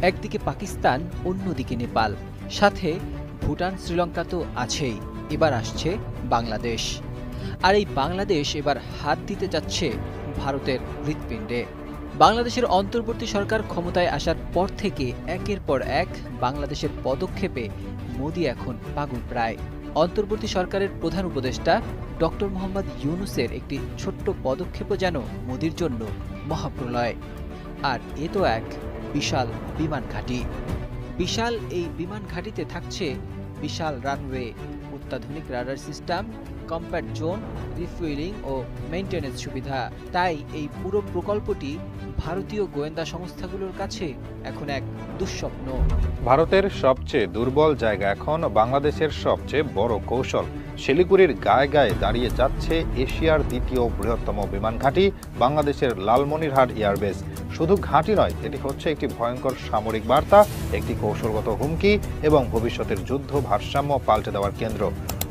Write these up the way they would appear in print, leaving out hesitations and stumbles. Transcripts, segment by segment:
একদিকে পাকিস্তান, অন্যদিকে নেপাল, সাথে ভুটান, শ্রীলঙ্কা তো আছেই। এবার আসছে বাংলাদেশ। আর এই বাংলাদেশ এবার হাত দিতে যাচ্ছে ভারতের হৃৎপিণ্ডে। বাংলাদেশের অন্তর্বর্তী সরকার ক্ষমতায় আসার পর থেকে একের পর এক বাংলাদেশের পদক্ষেপে মোদি এখন পাগল প্রায়। অন্তর্বর্তী সরকারের প্রধান উপদেষ্টা ডক্টর মোহাম্মদ ইউনূসের একটি ছোট্ট পদক্ষেপও যেন মোদির জন্য মহাপ্রলয়। আর এ তো এক বিশাল বিমান ঘাঁটি। বিশাল এই বিমান ঘাঁটিতে থাকছে বিশাল রানওয়ে, অত্যাধুনিক radar system, compact zone, refuelling ও মেইনটেনেন্স সুবিধা। তাই এই পুরো প্রকল্পটি ভারতীয় গোয়েন্দা সংস্থাগুলোর কাছে এখন এক দুঃস্বপ্ন। ভারতের সবচেয়ে দুর্বল জায়গা এখন বাংলাদেশের সবচেয়ে বড় কৌশল। শিলিগুড়ির গায়ে গায়ে দাঁড়িয়ে যাচ্ছে এশিয়ার দ্বিতীয় বৃহত্তম বিমান ঘাঁটি, বাংলাদেশের লালমনিরহাট এয়ারবেস। শুধু ঘাঁটি নয়, এটি হচ্ছে একটি ভয়ঙ্কর সামরিক বার্তা, একটি কৌশলগত হুমকি এবং ভবিষ্যতের যুদ্ধ ভারসাম্য পাল্টে দেওয়ার কেন্দ্র।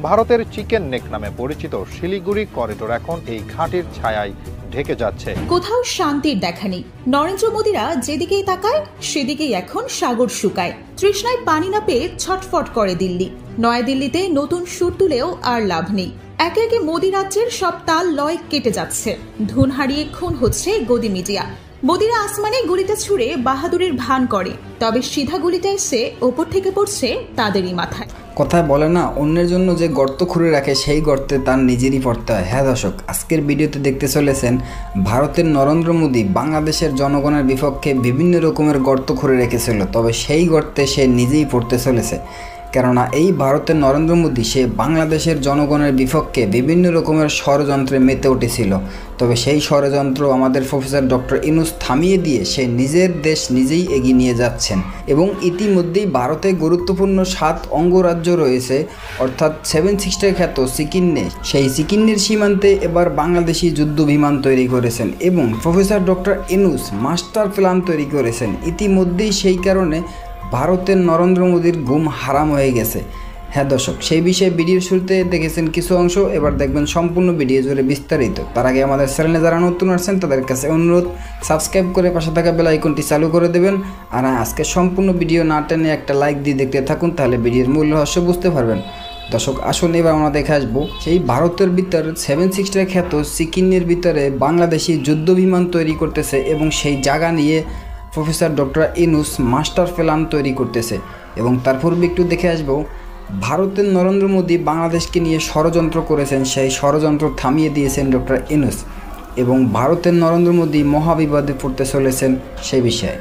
ভারতের চিকেন নেক নামে পরিচিত শিলিগুড়ি করিডোর এখন এই ঘাঁটির ছায়ায় ঢেকে যাচ্ছে। কোথাও শান্তির দেখা নেই। নরেন্দ্র মোদীরা যেদিকেই তাকায় সেদিকেই এখন সাগর শুকায়। তৃষ্ণায় পানি না পেয়ে ছটফট করে দিল্লি। নয়াদিল্লিতে নতুন সুর তুলেও আর লাভ নেই। একে একে মোদী রাজ্যের সব তাল লয় কেটে যাচ্ছে। ধুন হারিয়ে খুন হচ্ছে গদি মিডিয়া। মোদীরা আসমানে গুলিটা ছুড়ে বাহাদুরের ভান করে, তবে সিধা গুলিটা এসে ওপর থেকে পড়ছে তাদেরই মাথায়। কথায় বলে না, অন্যের জন্য যে গর্ত খুঁড়ে রাখে সেই গর্তে তার নিজেরই পড়তে হয়। হ্যাঁ দর্শক, আজকের ভিডিওতে দেখতে চলেছেন ভারতের নরেন্দ্র মোদী বাংলাদেশের জনগণের বিপক্ষে বিভিন্ন রকমের গর্ত খুঁড়ে রেখেছিল, তবে সেই গর্তে সে নিজেই পড়তে চলেছে। কেননা এই ভারতের নরেন্দ্র মোদী সে বাংলাদেশের জনগণের বিপক্ষে বিভিন্ন রকমের ষড়যন্ত্রে মেতে উঠেছিল, তবে সেই ষড়যন্ত্র আমাদের প্রফেসর ডক্টর ইউনূস থামিয়ে দিয়ে সে নিজের দেশ নিজেই এগিয়ে নিয়ে যাচ্ছেন। এবং ইতিমধ্যেই ভারতে গুরুত্বপূর্ণ 7 অঙ্গরাজ্য রয়েছে, অর্থাৎ 7 সিস্টার খ্যাত সিকিন্নে, সেই সিকিন্নের সীমান্তে এবার বাংলাদেশি যুদ্ধ বিমান তৈরি করেছেন এবং professor doctor Yunus master plan তৈরি করেছেন। ইতিমধ্যেই সেই কারণে ভারতের নরেন্দ্র মোদীর ঘুম হারাম হয়ে গেছে। হ্যাঁ দর্শক, সেই বিষয়ে ভিডিওর শুরুতে দেখেছেন কিছু অংশ, এবার দেখবেন সম্পূর্ণ ভিডিও জুড়ে বিস্তারিত। তার আগে আমাদের চ্যানেলে যারা নতুন আসছেন তাদের কাছে অনুরোধ, সাবস্ক্রাইব করে পাশে থাকা বেল আইকনটি চালু করে দেবেন। আর আজকে সম্পূর্ণ ভিডিও না টেনে একটা লাইক দিয়ে দেখতে থাকুন, তাহলে ভিডিওর মূল রহস্য বুঝতে পারবেন। দর্শক আসুন এবার আমরা দেখে আসবো সেই ভারতের ভিতর 7 সিস্টার খ্যাত সিকিন্নের ভিতরে বাংলাদেশি যুদ্ধ বিমান তৈরি করতেছে এবং সেই জায়গা নিয়ে professor doctor Yunus master plan তৈরি করতেছে। এবং তার পূর্বে একটু দেখে আসবো ভারতের নরেন্দ্র মোদী বাংলাদেশকে নিয়ে ষড়যন্ত্র করেছেন, সেই ষড়যন্ত্র থামিয়ে দিয়েছেন ডক্টর ইউনূস এবং ভারতের নরেন্দ্র মোদী মহাবিপদে পড়তে চলেছেন সেই বিষয়ে।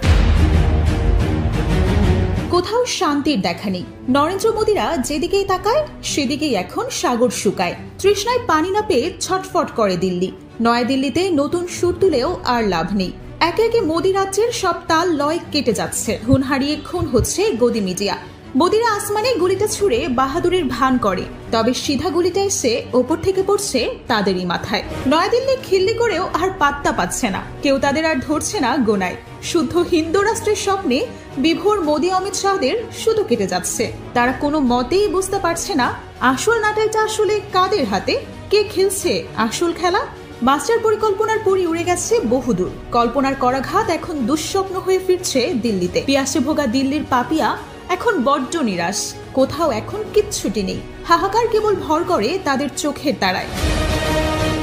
কোথাও শান্তির দেখা নেই। নরেন্দ্র মোদীরা যেদিকেই তাকায় সেদিকেই এখন সাগর শুকায়। তৃষ্ণায় পানি না পেয়ে ছটফট করে দিল্লি। নয়াদিল্লিতে নতুন সুর তুলেও আর লাভ নেই। একে একে মোদী রাজ্যের সব তাল লয় কেটে যাচ্ছে। ধুন হারিয়ে খুন হচ্ছে গদি মিডিয়া। মোদীরা আসমানে গুলিটা ছুড়ে বাহাদুরের ভান করে, তবে সিধা গুলিটা এসে ওপর থেকে পড়ছে তাদেরই মাথায়। নয়াদিল্লি খিল্লি করেও আর পাত্তা পাচ্ছে না, কেউ তাদের আর ধরছে না গোনায়। শুদ্ধ হিন্দু রাষ্ট্রের স্বপ্নে বিভোর মোদী অমিত শাহদের শুধু কেটে যাচ্ছে। তারা কোনো মতেই বুঝতে পারছে না আসল নাটাইটা আসলে কাদের হাতে, কে খেলছে আসল খেলা। মাস্টার পরিকল্পনার পরই উড়ে গেছে বহুদূর। কল্পনার করাঘাত এখন দুঃস্বপ্ন হয়ে ফিরছে দিল্লিতে। পিয়াসে ভোগা দিল্লির পাপিয়া এখন বড্ড নিরাশ। কোথাও এখন কিচ্ছুটি নেই। হাহাকার কেবল ভর করে তাদের চোখের তারায়।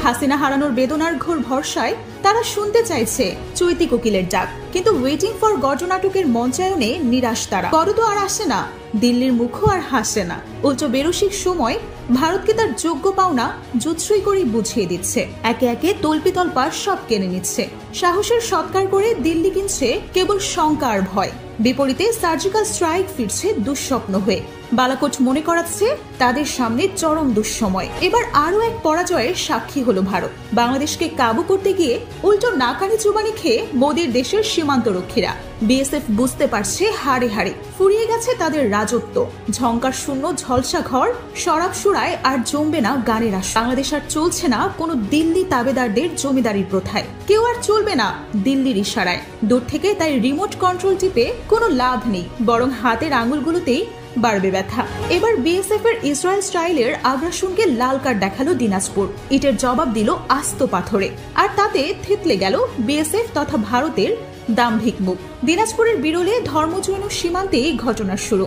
হাসিনা হারানোর বেদনার ঘোর ভরসায় তারা শুনতে চাইছে চৈতি কোকিলের ডাক, কিন্তু ওয়েটিং ফর গর্জনাটকের মঞ্চায়নে নিরাশ তারা। বড় তো আর আসে না, দিল্লির মুখও আর হাসে না। উল্টো বেরসিক সময় ভারতকে তার যোগ্য পাওনা জুৎসই করেই বুঝিয়ে দিচ্ছে। একে একে তল্পিতল্পা সব কেড়ে নিচ্ছে। সাহসের সৎকার করে দিল্লি কিনছে কেবল শঙ্কা আর ভয়। বিপরীতে সার্জিক্যাল স্ট্রাইক ফিরছে দুঃস্বপ্ন হয়ে। বালাকোট মনে করাচ্ছে তাদের সামনে চরম দুঃসময়। এবার আরো এক পরাজয়ের সাক্ষী হলো ভারত। বাংলাদেশকে কাবু করতে গিয়ে উল্টো নাকানি চুবানি খেয়ে মোদীর দেশের সীমান্ত রক্ষীরা। বিএসএফ বুঝতে পারছে হাড়ে হাড়ে ফুরিয়ে গেছে তাদের রাজত্ব। ঝংকার শূন্য ঝলসা ঘর, শরাব সুরায় আর জমবে না গানের আশা। বাংলাদেশ আর চলছে না কোনো দিল্লি তাবেদারদের জমিদারির প্রথায়। কেউ আর চলবে না দিল্লির ইশারায়। দূর থেকে তাই রিমোট কন্ট্রোল টিপে কোনো লাভ নেই, বরং হাতের আঙুলগুলোতেই বাড়বে ব্যথা। এবার বিএসএফ এর ইসরায়েল স্টাইলের আগ্রাসনকে লাল কার্ড দেখালো দিনাজপুর। ইটের জবাব দিল আস্ত পাথরে। আর তাতে থেতলে গেল বিএসএফ তথা ভারতের দাম্ভিক মুখ। দিনাজপুরের বিরলে ধর্মজৈন সীমান্তে ঘটনার শুরু,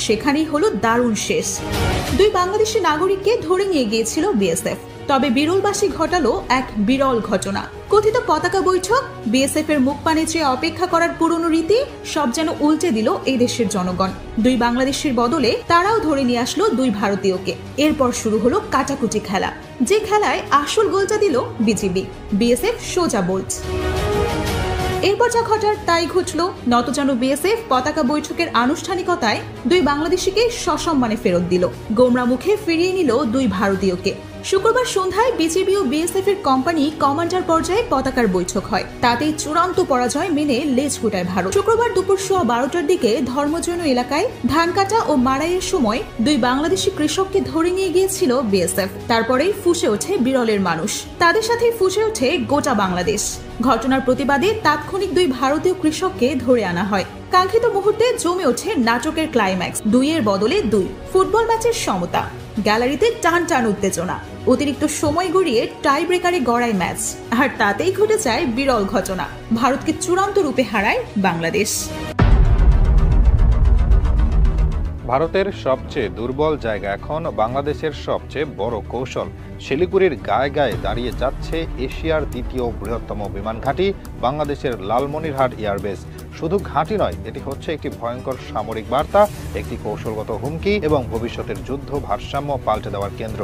সেখানেই হলো দারুণ শেষ। দুই বাংলাদেশি নাগরিককে ধরে নিয়ে গিয়েছিল বিএসএফ। তবে বিরলবাসী ঘটালো এক বিরল ঘটনা। কথিত পতাকা বৈঠক, বিএসএফ এর মুখ পানে চেয়ে অপেক্ষা করার পুরনো রীতি সব যেন উল্টে দিল এই দেশের জনগণ। দুই বাংলাদেশের বদলে তারাও ধরে নিয়ে আসলো দুই ভারতীয়কে। এরপর শুরু হলো কাটাকুটি খেলা, যে খেলায় আসল গোলটা দিল বিজিবি। বিএসএফ সোজা বোল্ট। এরপর যা ঘটার তাই ঘটল। নতজানু বিএসএফ পতাকা বৈঠকের আনুষ্ঠানিকতায় দুই বাংলাদেশিকে সসম্মানে ফেরত দিল। গোমরা মুখে ফিরিয়ে নিল দুই ভারতীয়কে। শুক্রবার সন্ধ্যায় বিজিবি ও বিএসএফ এর কোম্পানি কমান্ডার পর্যায়ে পতাকার বৈঠক হয়। তাতেই চূড়ান্ত পরাজয় মেনে লেজ গুটায় ভারত। শুক্রবার দুপুর 12:15টার দিকে ধর্মজৈন এলাকায় ধান কাটা ও মাড়াইয়ের সময় দুই বাংলাদেশি কৃষককে ধরে নিয়ে গিয়েছিল বিএসএফ। তারপরেই ফুঁসে ওঠে বিরলের মানুষ, তাদের সাথে ফুঁসে ওঠে গোটা বাংলাদেশ। ঘটনার প্রতিবাদে তাৎক্ষণিক দুই ভারতীয় কৃষককে ধরে আনা হয়। কাঙ্ক্ষিত মুহূর্তে জমে ওঠে নাটকের ক্লাইম্যাক্স। দুইয়ের বদলে দুই। ফুটবল ম্যাচের সমতা, গ্যালারিতে টান টান উত্তেজনা, অতিরিক্ত সময় গড়িয়ে টাই ব্রেকারে গড়ায় ম্যাচ। আর তাতেই ঘটে যায় বিরল ঘটনা, ভারতকে চূড়ান্ত রূপে হারায় বাংলাদেশ। ভারতের সবচেয়ে দুর্বল জায়গা এখন বাংলাদেশের সবচেয়ে বড় কৌশল। শিলিগুড়ির গায়ে গায়ে দাঁড়িয়ে যাচ্ছে এশিয়ার দ্বিতীয় বৃহত্তম বিমান ঘাঁটি, বাংলাদেশের লালমনিরহাট এয়ারবেস। শুধু ঘাঁটি নয়, এটি হচ্ছে একটি ভয়ঙ্কর সামরিক বার্তা, একটি কৌশলগত হুমকি এবং ভবিষ্যতের যুদ্ধ ভারসাম্য পাল্টে দেওয়ার কেন্দ্র।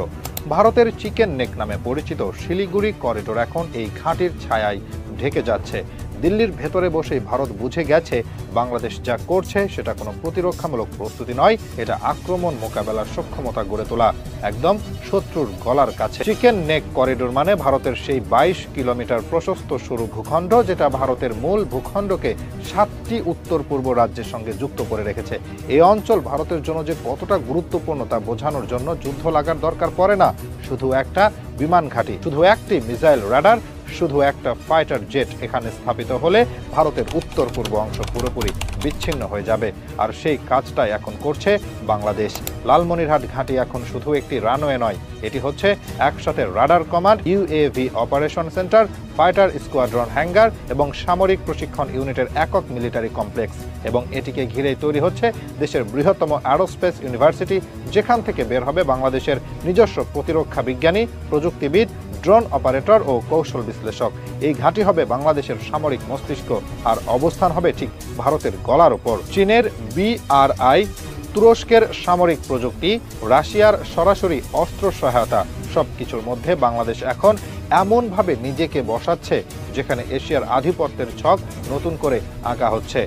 ভারতের চিকেন নেক নামে পরিচিত শিলিগুড়ি করিডোর এখন এই ঘাঁটির ছায়ায় ঢেকে যাচ্ছে। দিল্লির ভেতরে বসেই ভারত বুঝে গেছে বাংলাদেশ যা করছে সেটা কোনো প্রতিরক্ষামূলক প্রস্তুতি নয়, এটা আক্রমণ মোকাবেলার সক্ষমতা গড়ে তোলা, একদম শত্রুর গলার কাছে। চিকেন নেক করিডোর মানে ভারতের সেই 22 কিলোমিটার প্রশস্ত সরু ভূখণ্ড, যেটা ভারতের মূল ভূখণ্ডকে 7টি উত্তর পূর্ব রাজ্যের সঙ্গে যুক্ত করে রেখেছে। এই অঞ্চল ভারতের জন্য যে কতটা গুরুত্বপূর্ণ তা বোঝানোর জন্য যুদ্ধ লাগার দরকার পড়ে না। শুধু একটা বিমান ঘাঁটি, শুধু একটি মিসাইল রাডার, শুধু একটা ফাইটার জেট এখানে স্থাপিত হলে ভারতের উত্তর পূর্ব অংশ পুরোপুরি বিচ্ছিন্ন হয়ে যাবে। আর সেই কাজটাই এখন করছে বাংলাদেশ। লালমনিরহাট ঘাঁটি এখন শুধু একটি রানওয়ে নয়, এটি হচ্ছে একসাথে radar command, UAV operation centre, fighter squadron hanger এবং সামরিক প্রশিক্ষণ ইউনিটের একক মিলিটারি কমপ্লেক্স। এবং এটিকে ঘিরেই তৈরি হচ্ছে দেশের বৃহত্তম অ্যারোস্পেস ইউনিভার্সিটি, যেখান থেকে বের হবে বাংলাদেশের নিজস্ব প্রতিরক্ষা বিজ্ঞানী, প্রযুক্তিবিদ, ড্রোন অপারেটর ও কৌশল বিশ্লেষক। এই ঘাঁটি হবে বাংলাদেশের সামরিক মস্তিষ্ক, আর অবস্থান হবে ঠিক ভারতের গলার ওপর। চীনের BRI, তুরস্কের সামরিক প্রযুক্তি, রাশিয়ার সরাসরি অস্ত্র সহায়তা, সবকিছুর মধ্যে বাংলাদেশ এখন এমনভাবে নিজেকে বসাচ্ছে যেখানে এশিয়ার আধিপত্যের ছক নতুন করে আঁকা হচ্ছে।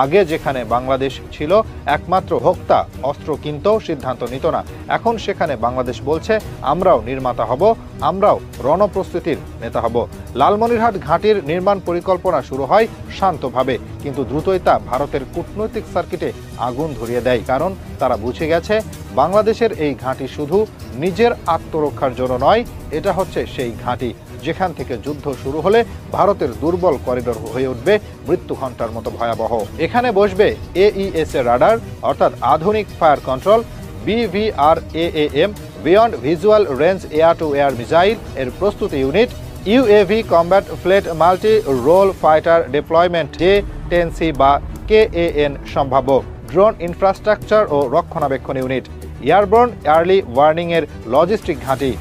আগে যেখানে বাংলাদেশ ছিল একমাত্র ভোক্তা, অস্ত্র কিনতেও সিদ্ধান্ত নিত না, এখন সেখানে বাংলাদেশ বলছে আমরাও নির্মাতা হব, আমরাও রণপ্রস্তুতির নেতা হব। লালমনিরহাট ঘাঁটির নির্মাণ পরিকল্পনা শুরু হয় শান্তভাবে, কিন্তু দ্রুতই তা ভারতের কূটনৈতিক সার্কিটে আগুন ধরিয়ে দেয়। কারণ তারা বুঝে গেছে বাংলাদেশের এই ঘাঁটি শুধু নিজের আত্মরক্ষার জন্য নয়, এটা হচ্ছে সেই ঘাঁটি যেখান থেকে যুদ্ধ শুরু হলে ভারতের দুর্বল করিডোর হয়ে উঠবে মৃত্যু ঘণ্টার মতো ভয়াবহ। এখানে বসবে AES রাডার অর্থাৎ আধুনিক fire control, BVRAAM beyond visual range air to air missile এর প্রস্তুতি unit, UAV combat fleet multi role fighter deployment J-10C বা KAN সম্ভাব্য, ড্রোন ইনফ্রাস্ট্রাকচার ও রক্ষণাবেক্ষণ ইউনিট, এয়ারবোর্ন আর্লি ওয়ার্নিং এর লজিস্টিক ঘাঁটি।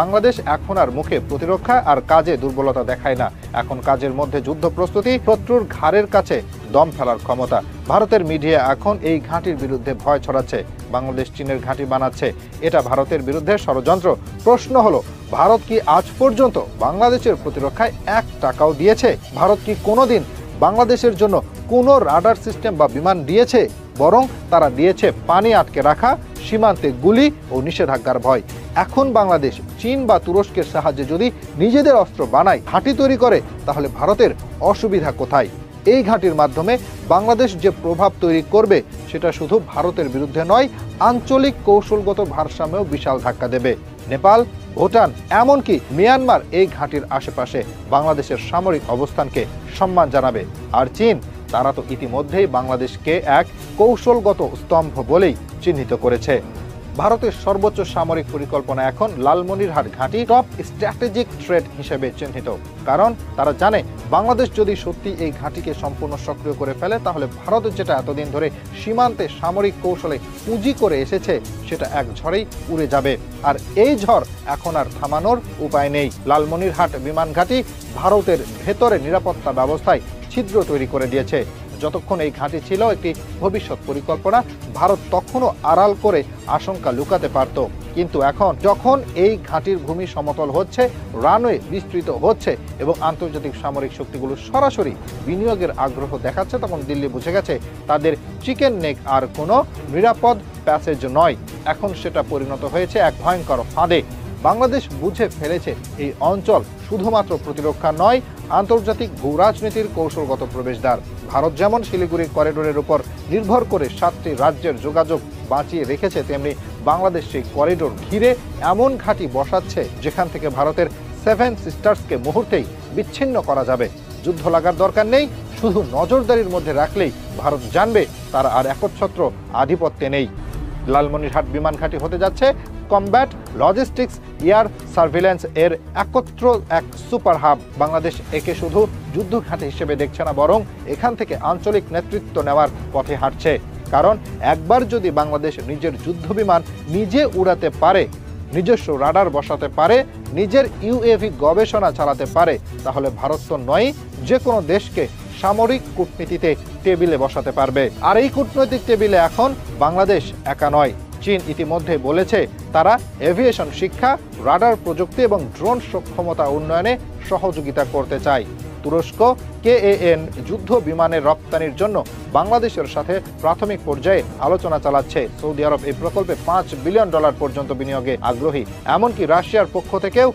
বাংলাদেশ এখন আর মুখে প্রতিরক্ষা আর কাজে দুর্বলতা দেখায় না, এখন কাজের মধ্যে যুদ্ধ প্রস্তুতি, শত্রুর ঘাড়ের কাছে দম ফেলার ক্ষমতা। ভারতের মিডিয়া এখন এই ঘাঁটির বিরুদ্ধে ভয় ছড়াচ্ছে, বাংলাদেশ চীনের ঘাঁটি বানাচ্ছে, এটা ভারতের বিরুদ্ধে ষড়যন্ত্র। প্রশ্ন হলো, ভারত কি আজ পর্যন্ত বাংলাদেশের প্রতিরক্ষায় 1 টাকাও দিয়েছে? ভারত কি কোনোদিন বাংলাদেশের জন্য কোনো রাডার সিস্টেম বা বিমান দিয়েছে? বরং তারা দিয়েছে পানি আটকে রাখা, সীমান্তে গুলি ও নিষেধাজ্ঞার ভয়। এখন বাংলাদেশ চীন বা তুরস্কের সাহায্যে যদি নিজেদের অস্ত্র বানায়, ঘাঁটি তৈরি করে, তাহলে ভারতের অসুবিধা কোথায়? এই ঘাঁটির মাধ্যমে বাংলাদেশ যে প্রভাব তৈরি করবে সেটা শুধু ভারতের বিরুদ্ধে নয়, আঞ্চলিক কৌশলগত ভারসাম্যেও বিশাল ধাক্কা দেবে। নেপাল, ভুটান, এমনকি মিয়ানমার এই ঘাঁটির আশেপাশে বাংলাদেশের সামরিক অবস্থানকে সম্মান জানাবে। আর চীন, তারা তো ইতিমধ্যেই বাংলাদেশকে এক কৌশলগত স্তম্ভ বলেই চিহ্নিত করেছে। ভারতের সর্বোচ্চ সামরিক পরিকল্পনা এখন লালমনিরহাট ঘাঁটি টপ স্ট্র্যাটেজিক থ্রেট হিসেবে চিহ্নিত। কারণ তারা জানে বাংলাদেশ যদি সত্যি এই ঘাঁটিকে সম্পূর্ণ সক্রিয় করে ফেলে তাহলে ভারতের যেটা এতদিন ধরে সীমান্তে সামরিক কৌশলে পুঁজি করে এসেছে সেটা এক ঝড়েই উড়ে যাবে। আর এই ঝড় এখন আর থামানোর উপায় নেই। লালমনিরহাট বিমান ঘাঁটি ভারতের ভেতরে নিরাপত্তা ব্যবস্থায় ছিদ্র তৈরি করে দিয়েছে। যতক্ষণ এই ঘাঁটি ছিল একটি ভবিষ্যৎ পরিকল্পনা, ভারত তখনও আড়াল করে আশঙ্কা লুকাতে পারত। কিন্তু এখন যখন এই ঘাঁটির ভূমি সমতল হচ্ছে, রানওয়ে বিস্তৃত হচ্ছে এবং আন্তর্জাতিক সামরিক শক্তিগুলো সরাসরি বিনিয়োগের আগ্রহ দেখাচ্ছে, তখন দিল্লি বুঝে গেছে তাদের চিকেন নেক আর কোনো নিরাপদ প্যাসেজ নয়, এখন সেটা পরিণত হয়েছে এক ভয়ঙ্কর ফাঁদে। বাংলাদেশ বুঝে ফেলেছে এই অঞ্চল শুধুমাত্র প্রতিরক্ষা নয়, আন্তর্জাতিক ভূ রাজনীতির কৌশলগত প্রবেশদ্বার। ভারত যেমন শিলিগুড়ি করিডোরের উপর নির্ভর করে 7টি রাজ্যের যোগাযোগ বাঁচিয়ে রেখেছে, তেমনি বাংলাদেশ সেই করিডোর ঘিরে এমন ঘাঁটি বসাচ্ছে যেখান থেকে ভারতের 7 সিস্টার্সকে মুহূর্তেই বিচ্ছিন্ন করা যাবে। যুদ্ধ লাগার দরকার নেই, শুধু নজরদারির মধ্যে রাখলেই ভারত জানবে তার আর একচ্ছত্র আধিপত্যে নেই। লালমনিরহাট বিমান ঘাঁটি হতে যাচ্ছে কমব্যাট লজিস্টিক্স এয়ার সার্ভিল্যান্স এর একত্র এক সুপার হাব। বাংলাদেশ একে শুধু যুদ্ধ ঘাঁটি হিসেবে দেখছে না, বরং এখান থেকে আঞ্চলিক নেতৃত্ব নেওয়ার পথে হাঁটছে। কারণ একবার যদি বাংলাদেশ নিজের যুদ্ধ বিমান নিজে উড়াতে পারে, নিজস্ব রাডার বসাতে পারে, নিজের ইউএভি গবেষণা চালাতে পারে, তাহলে ভারত তো নয়, যে কোনো দেশকে সামরিক কূটনীতিতে টেবিলে বসাতে পারবে। আর এই কূটনৈতিক টেবিলে এখন বাংলাদেশ একা নয়। চীন ইতিমধ্যে বলেছে তারা এভিয়েশন শিক্ষা, রাডার প্রযুক্তি এবং ড্রোন সক্ষমতা উন্নয়নে সহযোগিতা করতে চায়। তুরস্ক KAN যুদ্ধ বিমানের রপ্তানির জন্য বাংলাদেশের সাথে প্রাথমিক পর্যায়ে আলোচনা চালাচ্ছে। সৌদি আরব এই প্রকল্পে $5 বিলিয়ন পর্যন্ত বিনিয়োগে আগ্রহী। এমনকি রাশিয়ার পক্ষ থেকেও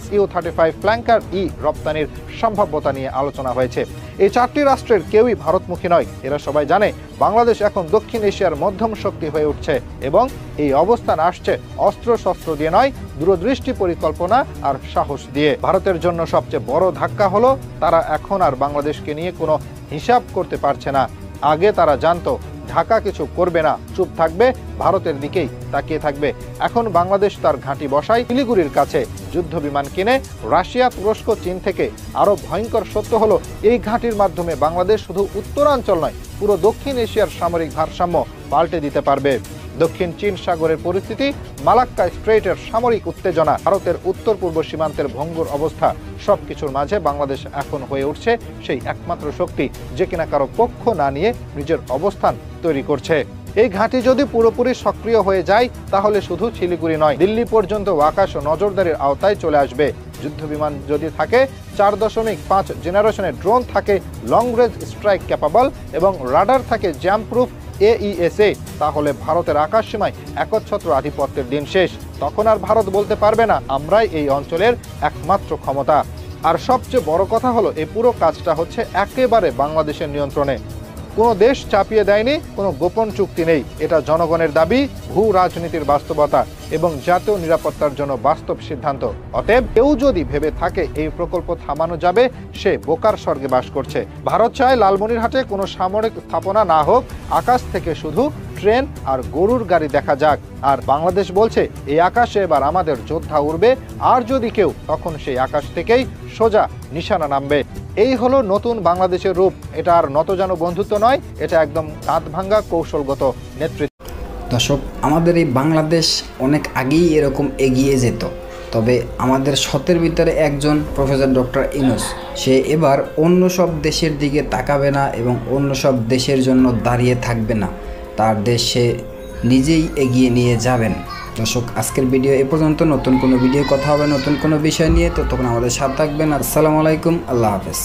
Su-35 ফ্ল্যাঙ্কার রপ্তানির সম্ভাব্যতা নিয়ে আলোচনা হয়েছে। এই 4টি রাষ্ট্রের কেউই ভারতমুখী নয়। এরা সবাই জানে বাংলাদেশ এখন দক্ষিণ এশিয়ার মধ্যম শক্তি হয়ে উঠছে এবং এই অবস্থান আসছে অস্ত্রশস্ত্র দিয়ে নয়, দূরদৃষ্টি পরিকল্পনা আর সাহস দিয়ে। ভারতের জন্য সবচেয়ে বড় ধাক্কা হলো তারা এখন আর বাংলাদেশকে নিয়ে কোনো হিসাব করতে পারছে না। আগে তারা জানতো ঢাকা কিছু করবে না, চুপ থাকবে, ভারতের দিকেই তাকিয়ে থাকবে। এখন বাংলাদেশ তার ঘাঁটি বসায় শিলিগুড়ির কাছে, যুদ্ধ বিমান কিনে রাশিয়া, তুরস্ক, চীন থেকে। আরো ভয়ঙ্কর সত্য হলো এই ঘাঁটির মাধ্যমে বাংলাদেশ শুধু উত্তরাঞ্চল নয়, পুরো দক্ষিণ এশিয়ার সামরিক ভারসাম্য পাল্টে দিতে পারবে। দক্ষিণ চীন সাগরের পরিস্থিতি, মালাক্কা স্ট্রেইটের সামরিক উত্তেজনা, ভারতের উত্তর পূর্ব সীমান্তের ভঙ্গুর অবস্থা, সবকিছুর মাঝে বাংলাদেশ এখন হয়ে উঠছে সেই একমাত্র শক্তি যে কিনা কারো পক্ষ না নিয়ে নিজের অবস্থান তৈরি করছে। এই ঘাঁটি যদি পুরোপুরি সক্রিয় হয়ে যায় তাহলে শুধু শিলিগুড়ি নয়, দিল্লি পর্যন্ত আকাশ ও নজরদারির আওতায় চলে আসবে। যুদ্ধ বিমান যদি থাকে, 4.5 জেনারেশনের ড্রোন থাকে লং রেঞ্জ স্ট্রাইক ক্যাপাবল এবং রাডার থাকে জ্যাম প্রুফ AESA, তাহলে ভারতের আকাশ সীমায় একচ্ছত্র আধিপত্যের দিন শেষ। তখন আর ভারত বলতে পারবে না আমরাই এই অঞ্চলের একমাত্র ক্ষমতা। আর সবচেয়ে বড় কথা হলো এই পুরো কাজটা হচ্ছে একেবারে বাংলাদেশের নিয়ন্ত্রণে। কোনো দেশ চাপিয়ে দেয়নি, কোনো গোপন চুক্তি নেই। এটা জনগণের দাবি, ভূ রাজনীতির বাস্তবতা এবং জাতীয় নিরাপত্তার জন্য বাস্তব সিদ্ধান্ত। অতএব কেউ যদি ভেবে থাকে এই প্রকল্প থামানো যাবে, সে বোকার স্বর্গে বাস করছে। ভারত চায় লালমনিরহাটে কোনো সামরিক স্থাপনা না হোক, আকাশ থেকে শুধু ট্রেন আর গরুর গাড়ি দেখা যাক। আর বাংলাদেশ বলছে এই আকাশে এবার আমাদের যোদ্ধা উড়বে, আর যদি কেউ, তখন সেই আকাশ থেকেই সোজা নিশানা নামবে। এই হলো নতুন বাংলাদেশের রূপ। এটা আর নতজানু বন্ধুত্ব নয়, এটা একদম দাঁত ভাঙ্গা কৌশলগত নেতৃত্ব। দর্শক, আমাদের এই বাংলাদেশ অনেক আগেই এরকম এগিয়ে যেত, তবে আমাদের শতের ভিতরে একজন প্রফেসর ডক্টর ইউনূস, সে এবার অন্য সব দেশের দিকে তাকাবে না এবং অন্য সব দেশের জন্য দাঁড়িয়ে থাকবে না, তার দেশ সে নিজেই এগিয়ে নিয়ে যাবেন। দর্শক, আজকের ভিডিও এ পর্যন্ত। নতুন কোনো ভিডিও কথা হবে নতুন কোনো বিষয় নিয়ে, তো তখন আমাদের সাথে থাকবেন। আসসালামু আলাইকুম, আল্লাহ হাফেজ।